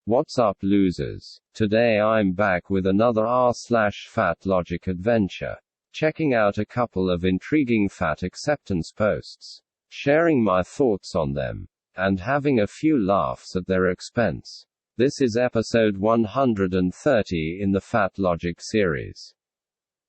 What's up, losers? Today I'm back with another r/fatlogic adventure. Checking out a couple of intriguing fat acceptance posts, sharing my thoughts on them, and having a few laughs at their expense. This is episode 130 in the fatlogic series.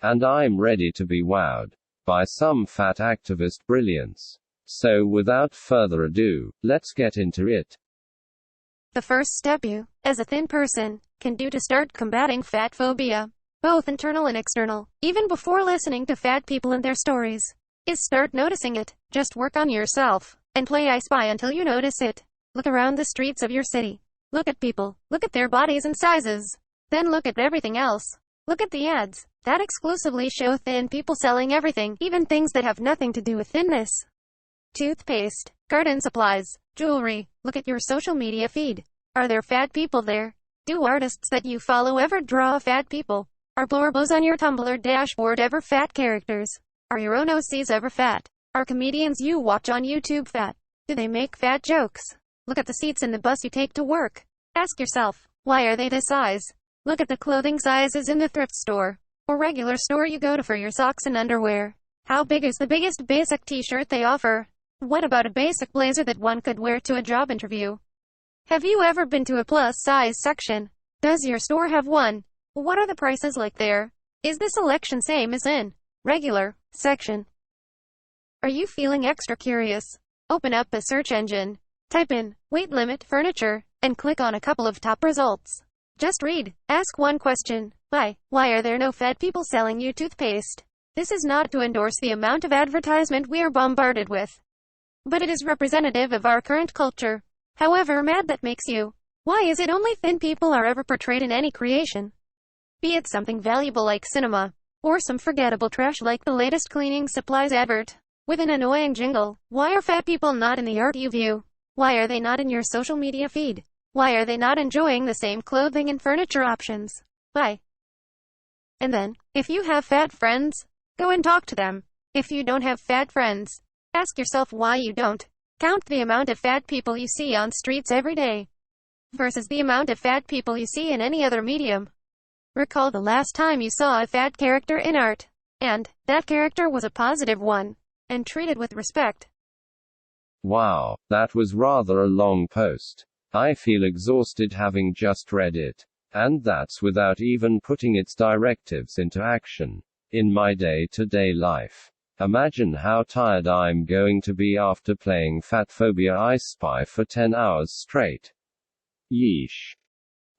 And I'm ready to be wowed by some fat activist brilliance. So without further ado, let's get into it. The first step you, as a thin person, can do to start combating fat phobia, both internal and external, even before listening to fat people and their stories, is start noticing it. Just work on yourself, and play I Spy until you notice it. Look around the streets of your city. Look at people. Look at their bodies and sizes. Then look at everything else. Look at the ads that exclusively show thin people selling everything, even things that have nothing to do with thinness. Toothpaste, garden supplies, jewelry. Look at your social media feed. Are there fat people there? Do artists that you follow ever draw fat people? Are blurbos on your Tumblr dashboard ever fat characters? Are your own OCs ever fat? Are comedians you watch on YouTube fat? Do they make fat jokes? Look at the seats in the bus you take to work. Ask yourself, why are they this size? Look at the clothing sizes in the thrift store or regular store you go to for your socks and underwear. How big is the biggest basic t-shirt they offer? What about a basic blazer that one could wear to a job interview? Have you ever been to a plus-size section? Does your store have one? What are the prices like there? Is the selection same as in regular section? Are you feeling extra curious? Open up a search engine, type in weight limit furniture, and click on a couple of top results. Just read. Ask one question. Why are there no fat people selling you toothpaste? This is not to endorse the amount of advertisement we are bombarded with, but it is representative of our current culture. However mad that makes you. Why is it only thin people are ever portrayed in any creation? Be it something valuable like cinema, or some forgettable trash like the latest cleaning supplies advert with an annoying jingle. Why are fat people not in the art you view? Why are they not in your social media feed? Why are they not enjoying the same clothing and furniture options? Why? And then, if you have fat friends, go and talk to them. If you don't have fat friends, ask yourself why you don't. Count the amount of fat people you see on streets every day versus the amount of fat people you see in any other medium. Recall the last time you saw a fat character in art, and that character was a positive one, and treated with respect. Wow, that was rather a long post. I feel exhausted having just read it. And that's without even putting its directives into action in my day-to-day life. Imagine how tired I'm going to be after playing Fatphobia I Spy for 10 hours straight. Yeesh.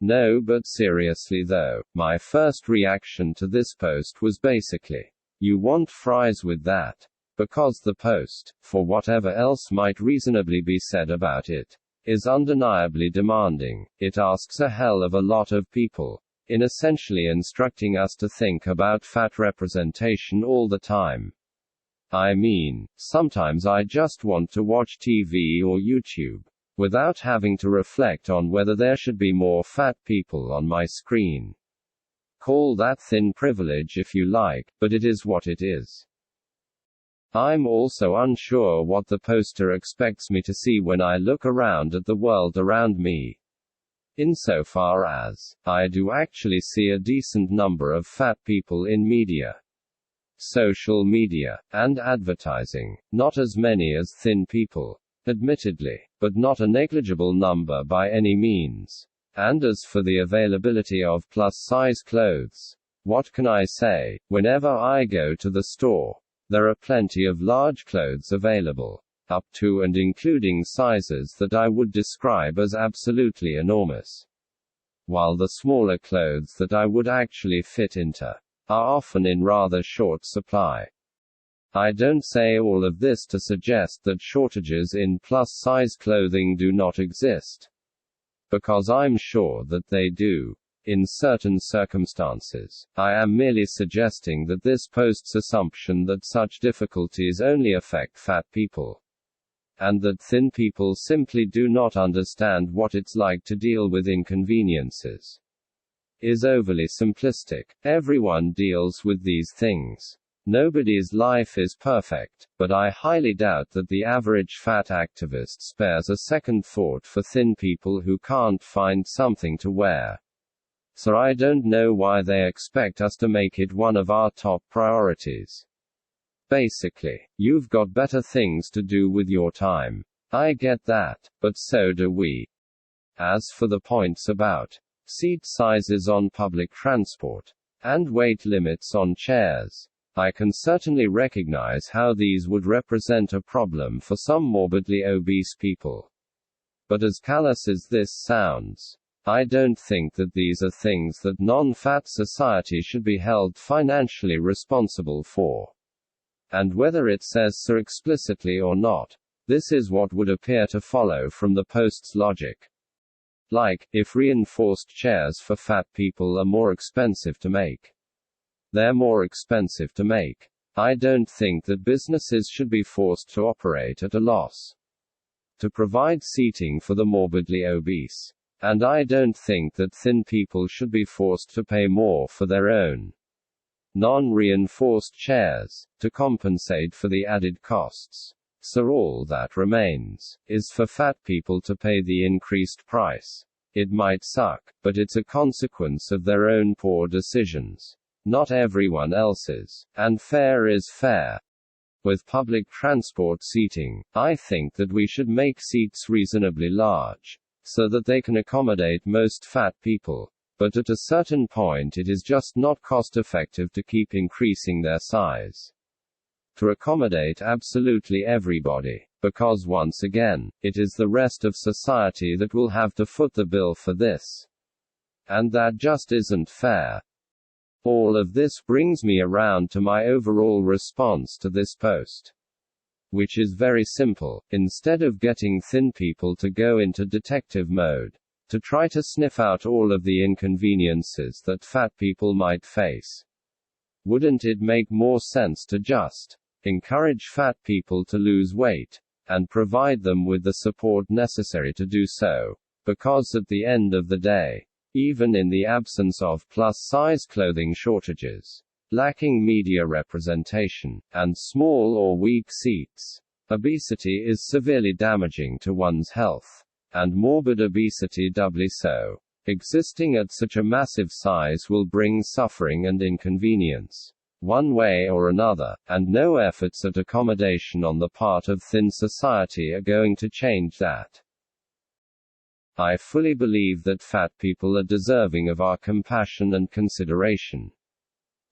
No, but seriously though, my first reaction to this post was basically, you want fries with that? Because the post, for whatever else might reasonably be said about it, is undeniably demanding. It asks a hell of a lot of people, in essentially instructing us to think about fat representation all the time. I mean, sometimes I just want to watch TV or YouTube, without having to reflect on whether there should be more fat people on my screen. Call that thin privilege if you like, but it is what it is. I'm also unsure what the poster expects me to see when I look around at the world around me. Insofar as, I do actually see a decent number of fat people in media, social media, and advertising, not as many as thin people, admittedly, but not a negligible number by any means. And as for the availability of plus-size clothes, what can I say? Whenever I go to the store, there are plenty of large clothes available, up to and including sizes that I would describe as absolutely enormous, while the smaller clothes that I would actually fit into are often in rather short supply. I don't say all of this to suggest that shortages in plus-size clothing do not exist, because I'm sure that they do. In certain circumstances, I am merely suggesting that this post's assumption that such difficulties only affect fat people, and that thin people simply do not understand what it's like to deal with inconveniences, is overly simplistic. Everyone deals with these things. Nobody's life is perfect, but I highly doubt that the average fat activist spares a second thought for thin people who can't find something to wear. So I don't know why they expect us to make it one of our top priorities. Basically, you've got better things to do with your time. I get that, but so do we. As for the points about seat sizes on public transport and weight limits on chairs, I can certainly recognize how these would represent a problem for some morbidly obese people. But as callous as this sounds, I don't think that these are things that non-fat society should be held financially responsible for. And whether it says so explicitly or not, this is what would appear to follow from the post's logic. Like, if reinforced chairs for fat people are more expensive to make, they're more expensive to make. I don't think that businesses should be forced to operate at a loss to provide seating for the morbidly obese. And I don't think that thin people should be forced to pay more for their own non-reinforced chairs to compensate for the added costs. So all that remains is for fat people to pay the increased price. It might suck, but it's a consequence of their own poor decisions, not everyone else's. And fair is fair. With public transport seating, I think that we should make seats reasonably large, so that they can accommodate most fat people. But at a certain point it is just not cost-effective to keep increasing their size to accommodate absolutely everybody, because once again, it is the rest of society that will have to foot the bill for this. And that just isn't fair. All of this brings me around to my overall response to this post, which is very simple. Instead of getting thin people to go into detective mode, to try to sniff out all of the inconveniences that fat people might face, wouldn't it make more sense to just encourage fat people to lose weight, and provide them with the support necessary to do so? Because at the end of the day, even in the absence of plus-size clothing shortages, lacking media representation, and small or weak seats, obesity is severely damaging to one's health, and morbid obesity doubly so. Existing at such a massive size will bring suffering and inconvenience, one way or another, and no efforts at accommodation on the part of thin society are going to change that. I fully believe that fat people are deserving of our compassion and consideration,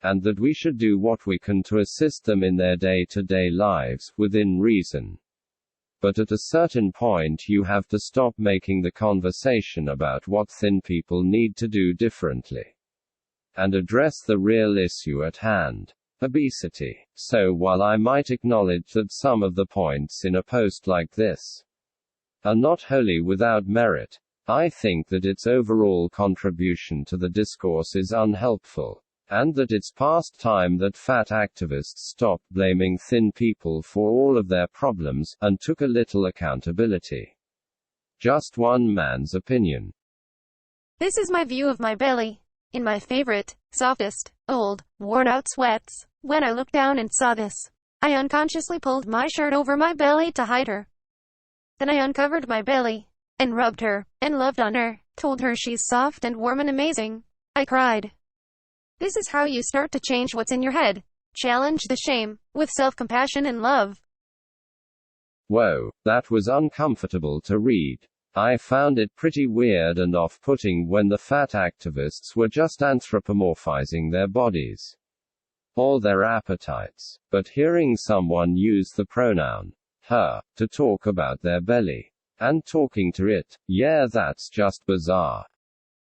and that we should do what we can to assist them in their day-to-day lives, within reason. But at a certain point you have to stop making the conversation about what thin people need to do differently, and address the real issue at hand: obesity. So while I might acknowledge that some of the points in a post like this are not wholly without merit, I think that its overall contribution to the discourse is unhelpful, and that it's past time that fat activists stopped blaming thin people for all of their problems, and took a little accountability. Just one man's opinion. This is my view of my belly. In my favorite, softest, old, worn-out sweats. When I looked down and saw this, I unconsciously pulled my shirt over my belly to hide her. Then I uncovered my belly, and rubbed her, and loved on her, told her she's soft and warm and amazing. I cried. This is how you start to change what's in your head. Challenge the shame, with self-compassion and love. Whoa, that was uncomfortable to read. I found it pretty weird and off-putting when the fat activists were just anthropomorphizing their bodies, or their appetites. But hearing someone use the pronoun her to talk about their belly, and talking to it, yeah, that's just bizarre.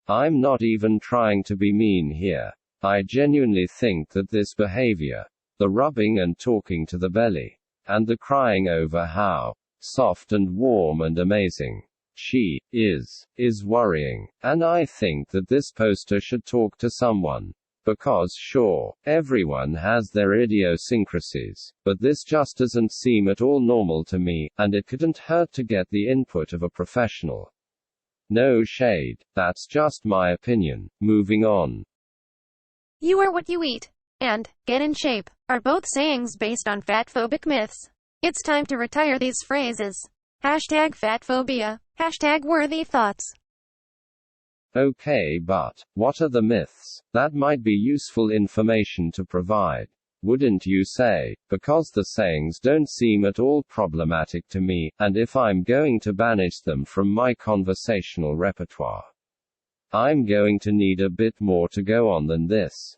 I'm not even trying to be mean here. I genuinely think that this behavior, the rubbing and talking to the belly, and the crying over how soft and warm and amazing she is worrying. And I think that this poster should talk to someone. Because sure, everyone has their idiosyncrasies, but this just doesn't seem at all normal to me, and it couldn't hurt to get the input of a professional. No shade, that's just my opinion. Moving on. You are what you eat. and get in shape are both sayings based on fatphobic myths. It's time to retire these phrases. Hashtag fatphobia. Hashtag worthy thoughts. Okay, but what are the myths? That might be useful information to provide, wouldn't you say? Because the sayings don't seem at all problematic to me, and if I'm going to banish them from my conversational repertoire, I'm going to need a bit more to go on than this.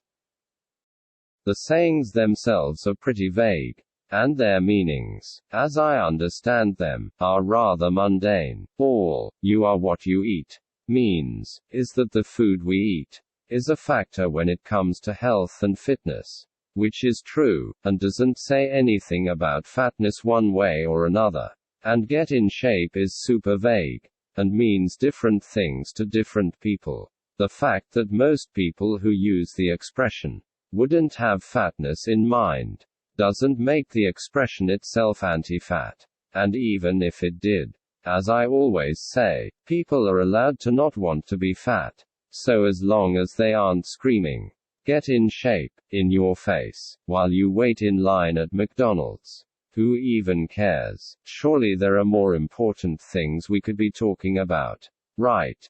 The sayings themselves are pretty vague, and their meanings, as I understand them, are rather mundane. All, "you are what you eat," means, is that the food we eat is a factor when it comes to health and fitness. Which is true, and doesn't say anything about fatness one way or another. And get in shape is super vague, and means different things to different people. The fact that most people who use the expression wouldn't have fatness in mind doesn't make the expression itself anti-fat. And even if it did, as I always say, people are allowed to not want to be fat. So as long as they aren't screaming, "Get in shape," in your face, while you wait in line at McDonald's, who even cares? Surely there are more important things we could be talking about, right?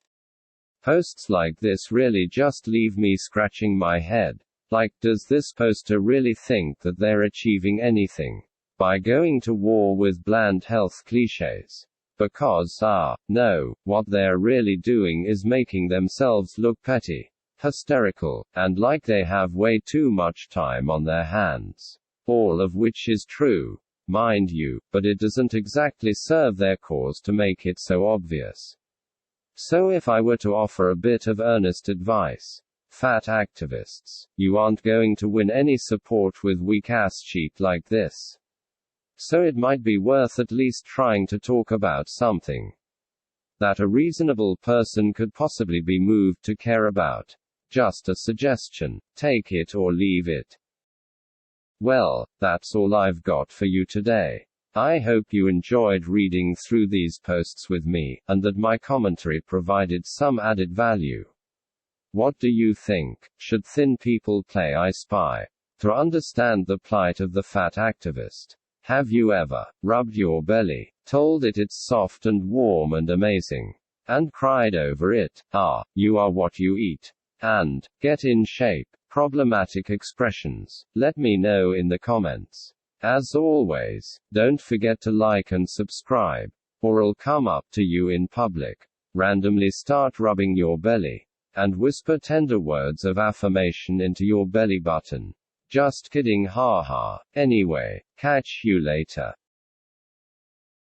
Posts like this really just leave me scratching my head. Like, does this poster really think that they're achieving anything by going to war with bland health cliches? Because, no, what they're really doing is making themselves look petty, hysterical, and like they have way too much time on their hands. All of which is true, mind you, but it doesn't exactly serve their cause to make it so obvious. So if I were to offer a bit of earnest advice, fat activists, you aren't going to win any support with weak-ass shit like this. So it might be worth at least trying to talk about something that a reasonable person could possibly be moved to care about. Just a suggestion. Take it or leave it. Well, that's all I've got for you today. I hope you enjoyed reading through these posts with me, and that my commentary provided some added value. What do you think? Should thin people play I Spy to understand the plight of the fat activist? Have you ever rubbed your belly, told it it's soft and warm and amazing, and cried over it? You are what you eat. And, get in shape. Problematic expressions. Let me know in the comments. As always, don't forget to like and subscribe, or I'll come up to you in public, randomly start rubbing your belly, and whisper tender words of affirmation into your belly button. Just kidding, haha. Anyway, catch you later.